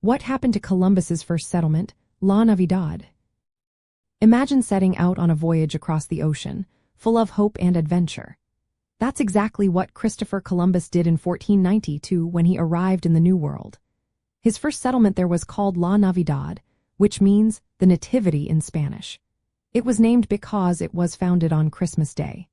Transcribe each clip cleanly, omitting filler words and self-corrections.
What happened to Columbus's first settlement, La Navidad? Imagine setting out on a voyage across the ocean, full of hope and adventure. That's exactly what Christopher Columbus did in 1492 when he arrived in the New World. His first settlement there was called La Navidad, which means the Nativity in Spanish. It was named because it was founded on Christmas Day.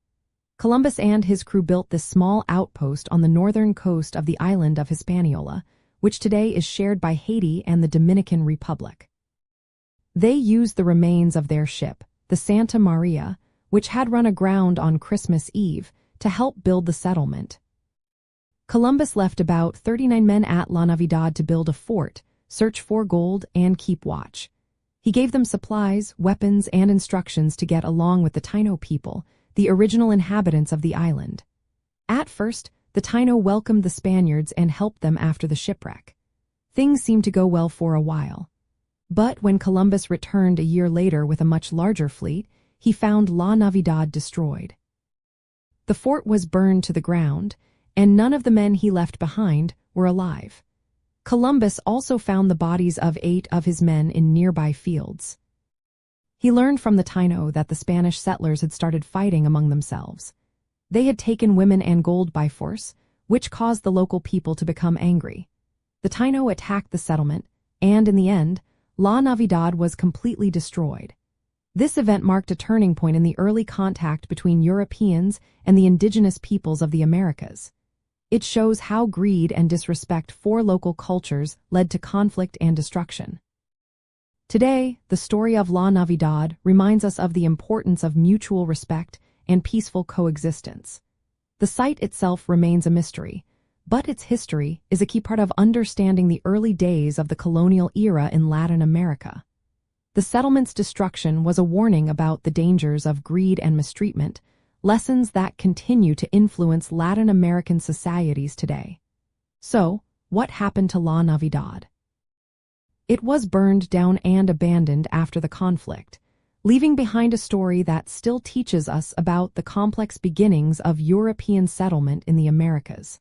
Columbus and his crew built this small outpost on the northern coast of the island of Hispaniola, which today is shared by Haiti and the Dominican Republic. They used the remains of their ship, the Santa Maria, which had run aground on Christmas Eve, to help build the settlement. Columbus left about 39 men at La Navidad to build a fort, search for gold, and keep watch. He gave them supplies, weapons, and instructions to get along with the Taino people, the original inhabitants of the island. At first, the Taino welcomed the Spaniards and helped them after the shipwreck. Things seemed to go well for a while. But when Columbus returned a year later with a much larger fleet, he found La Navidad destroyed. The fort was burned to the ground, and none of the men he left behind were alive. Columbus also found the bodies of 8 of his men in nearby fields. He learned from the Taino that the Spanish settlers had started fighting among themselves. They had taken women and gold by force, which caused the local people to become angry. The Taino attacked the settlement, and in the end, La Navidad was completely destroyed. This event marked a turning point in the early contact between Europeans and the indigenous peoples of the Americas. It shows how greed and disrespect for local cultures led to conflict and destruction. Today, the story of La Navidad reminds us of the importance of mutual respect and peaceful coexistence. The site itself remains a mystery, but its history is a key part of understanding the early days of the colonial era in Latin America. The settlement's destruction was a warning about the dangers of greed and mistreatment, lessons that continue to influence Latin American societies today. So, what happened to La Navidad? It was burned down and abandoned after the conflict, leaving behind a story that still teaches us about the complex beginnings of European settlement in the Americas.